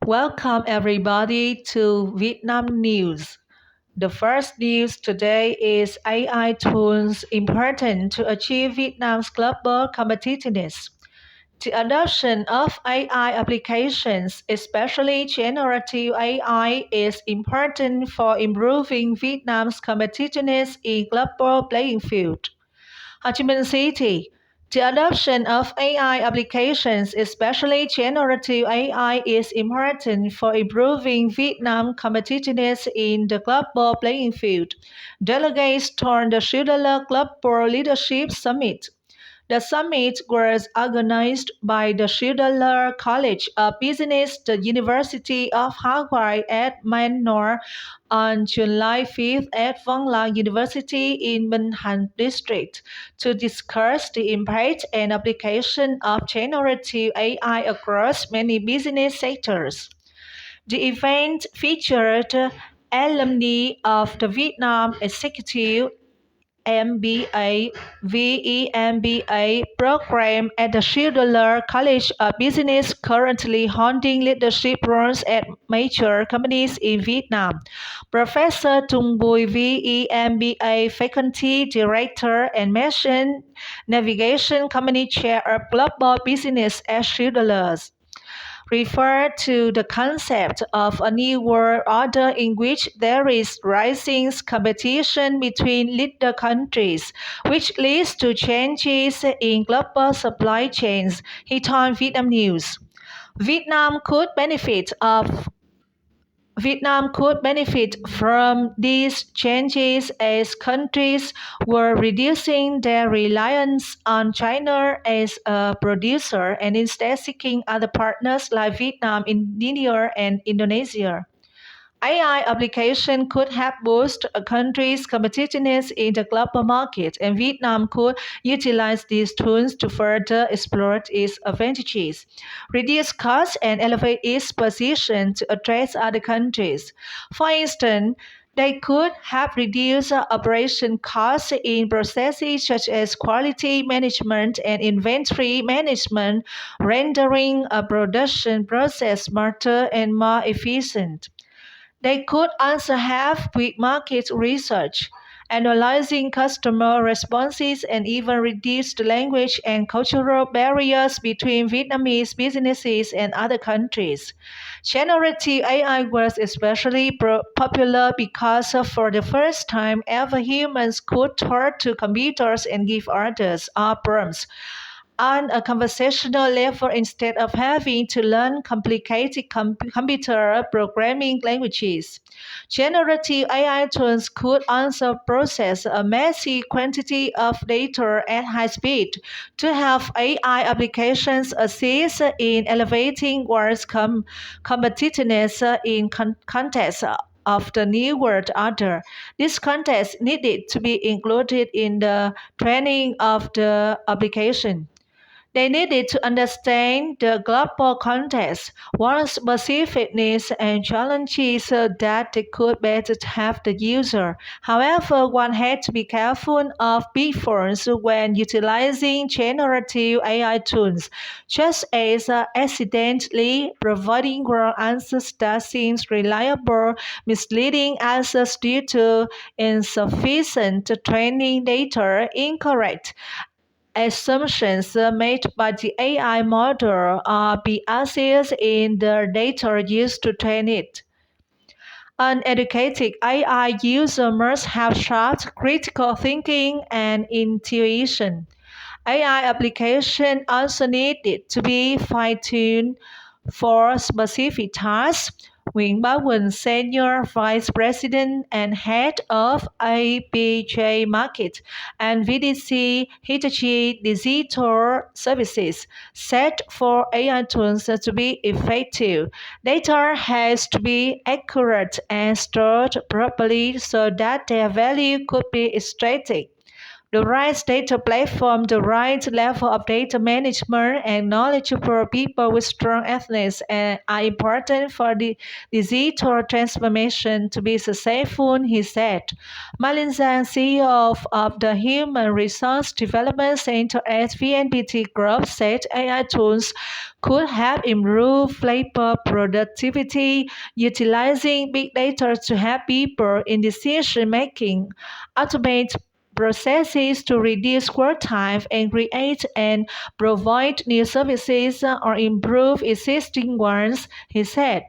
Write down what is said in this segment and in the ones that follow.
Welcome everybody to Vietnam News. The first news today is AI tools important to achieve Vietnam's global competitiveness. The adoption of AI applications, especially generative AI, is important for improving Vietnam's competitiveness in global playing field. Ho Chi Minh City. The adoption of AI applications, especially generative AI, is important for improving Vietnam's competitiveness in the global playing field. Delegates told the Schindler Global Leadership Summit. The summit was organized by the Schindler College of Business, the University of Hawaii at Manor, on July 5th at Vong Lang University in Minh Han District to discuss the impact and application of generative AI across many business sectors. The event featured alumni of the Vietnam Executive MBA, VEMBA program at the Schindler College of Business, currently holding leadership roles at major companies in Vietnam. Professor Tung Bui, VEMBA faculty director and mission navigation company chair of global business at Schindler's refer to the concept of a new world order in which there is rising competition between leader countries, which leads to changes in global supply chains, he told Vietnam News. Vietnam could benefit of Vietnam could benefit from these changes as countries were reducing their reliance on China as a producer and instead seeking other partners like Vietnam, India, and Indonesia. AI application could help boost a country's competitiveness in the global market, and Vietnam could utilize these tools to further exploit its advantages, reduce costs, and elevate its position to address other countries. For instance, they could help reduce operation costs in processes such as quality management and inventory management, rendering a production process smarter and more efficient. They could also help with market research, analyzing customer responses, and even reduce the language and cultural barriers between Vietnamese businesses and other countries. Generative AI was especially popular because for the first time ever humans could talk to computers and give orders or prompts on a conversational level instead of having to learn complicated computer programming languages. Generative AI tools could also process a massive quantity of data at high speed to help AI applications assist in elevating world's competitiveness in context of the New World Order. This context needed to be included in the training of the application. They needed to understand the global context, what specific needs and challenges so that they could better help the user. However, one had to be careful of pitfalls when utilizing generative AI tools, just as accidentally providing wrong answers that seems reliable, misleading answers due to insufficient training data, incorrect assumptions made by the AI model are biases in the data used to train it. An educated AI user must have sharp critical thinking and intuition. AI application also needed to be fine-tuned for specific tasks. Nguyễn Bá Quỳnh, Senior Vice President and Head of APJ Market and VDC Hitachi Digital Services, said for AI tools to be effective, data has to be accurate and stored properly so that their value could be extracted. The right data platform, the right level of data management, and knowledgeable people with strong ethics are important for the digital transformation to be successful, he said. Malin Zhang, CEO of the Human Resource Development Center at VNPT Group, said AI tools could help improve labor productivity, utilizing big data to help people in decision making, automate processes to reduce work time and create and provide new services or improve existing ones, he said.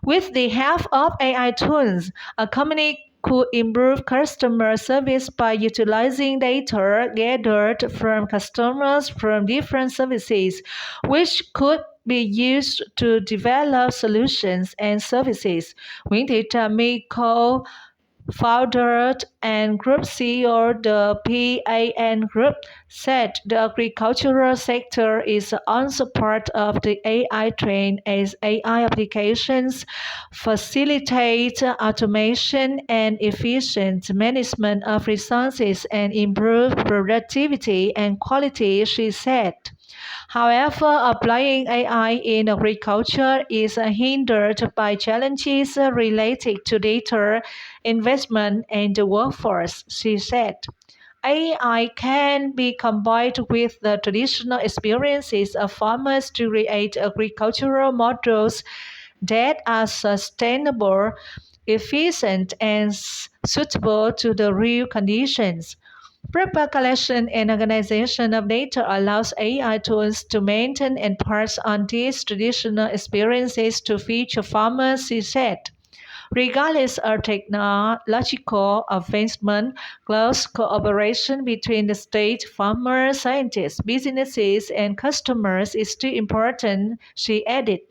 With the help of AI tools, a company could improve customer service by utilizing data gathered from customers from different services, which could be used to develop solutions and services. Winter Miko founder and group CEO of the PAN Group, said the agricultural sector is also part of the AI trend as AI applications facilitate automation and efficient management of resources and improve productivity and quality, she said. However, applying AI in agriculture is hindered by challenges related to data, investment, and the workforce, she said. AI can be combined with the traditional experiences of farmers to create agricultural models that are sustainable, efficient, and suitable to the real conditions. Proper collection and organization of data allows AI tools to maintain and pass on these traditional experiences to future farmers, he said. Regardless of technological advancement, close cooperation between the state, farmers, scientists, businesses, and customers is still important, she added.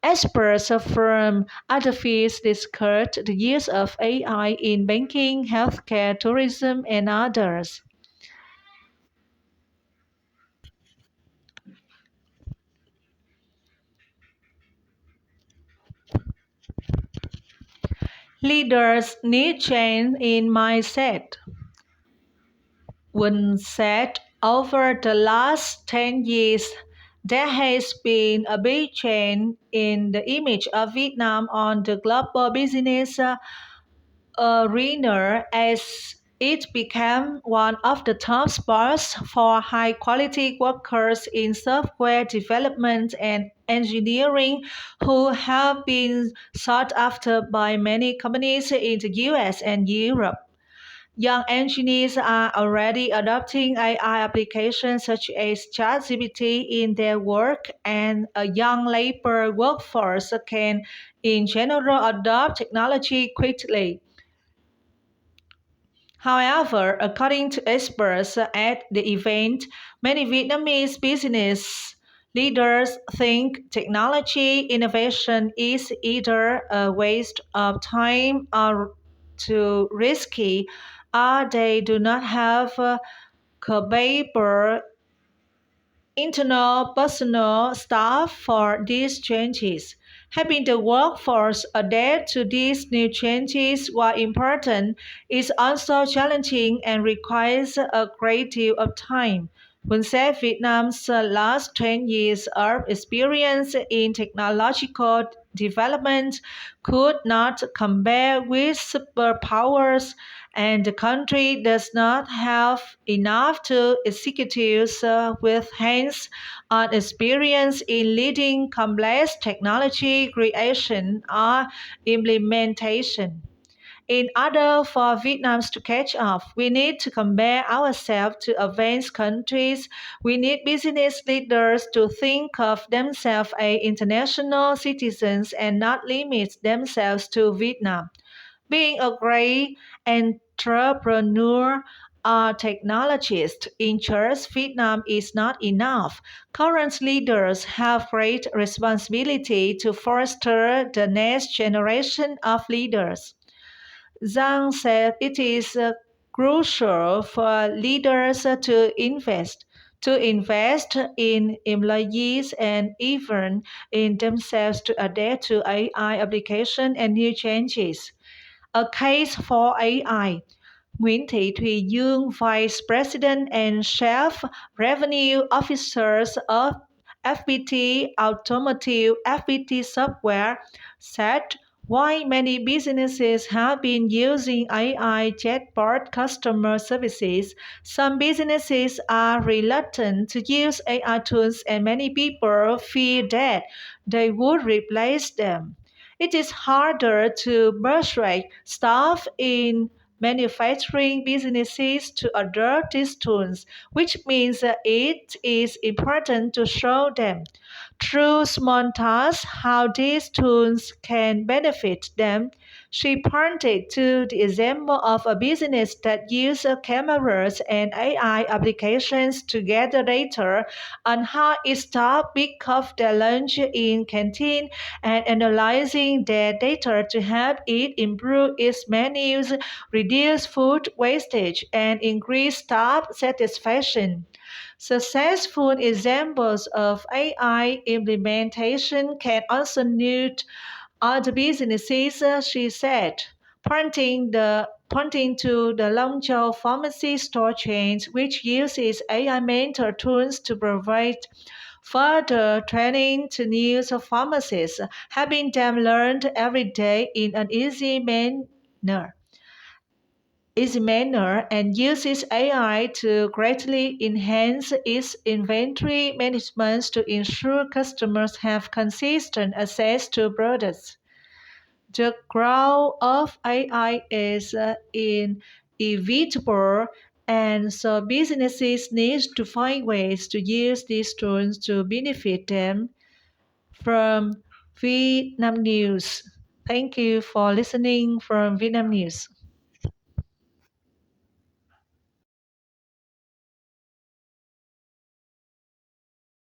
Experts from other fields discussed the use of AI in banking, healthcare, tourism, and others. Leaders need change in mindset. One said over the last 10 years, there has been a big change in the image of Vietnam on the global business arena as it became one of the top spots for high quality workers in software development and engineering who have been sought after by many companies in the US and Europe. Young engineers are already adopting AI applications such as ChatGPT in their work, and a young labor workforce can, in general, adopt technology quickly. However, according to experts at the event, many Vietnamese business leaders think technology innovation is either a waste of time or too risky, or they do not have capable internal personnel staff for these changes. Helping the workforce adapt to these new changes, while important, is also challenging and requires a great deal of time. When said Vietnam's last 10 years of experience in technological development could not compare with superpowers, and the country does not have enough to executives with hands-on experience in leading complex technology creation or implementation. In order for Vietnam to catch up, we need to compare ourselves to advanced countries. We need business leaders to think of themselves as international citizens and not limit themselves to Vietnam. Being a great entrepreneur or technologist in just Vietnam is not enough. Current leaders have great responsibility to foster the next generation of leaders. Zhang said it is crucial for leaders to invest in employees and even in themselves to adapt to AI application and new changes. A case for AI. Nguyễn Thị Thùy Dương, Vice President and Chief Revenue Officers of FPT Automotive FPT Software, said while many businesses have been using AI chatbot customer services, some businesses are reluctant to use AI tools and many people fear that they would replace them. It is harder to persuade staff in manufacturing businesses to adopt these tools, which means that it is important to show them through small tasks how these tools can benefit them. She pointed to the example of a business that uses cameras and AI applications to gather data on how its staff pick up their lunch in canteen and analyzing their data to help it improve its menus, reduce food wastage, and increase staff satisfaction. Successful examples of AI implementation can also note other businesses, she said, pointing to the Longzhou pharmacy store chain, which uses AI mentor tools to provide further training to new pharmacists, having them learn every day in an easy manner and uses AI to greatly enhance its inventory management to ensure customers have consistent access to products. The growth of AI is inevitable, and so businesses need to find ways to use these tools to benefit them. From Vietnam News. Thank you for listening from Vietnam News.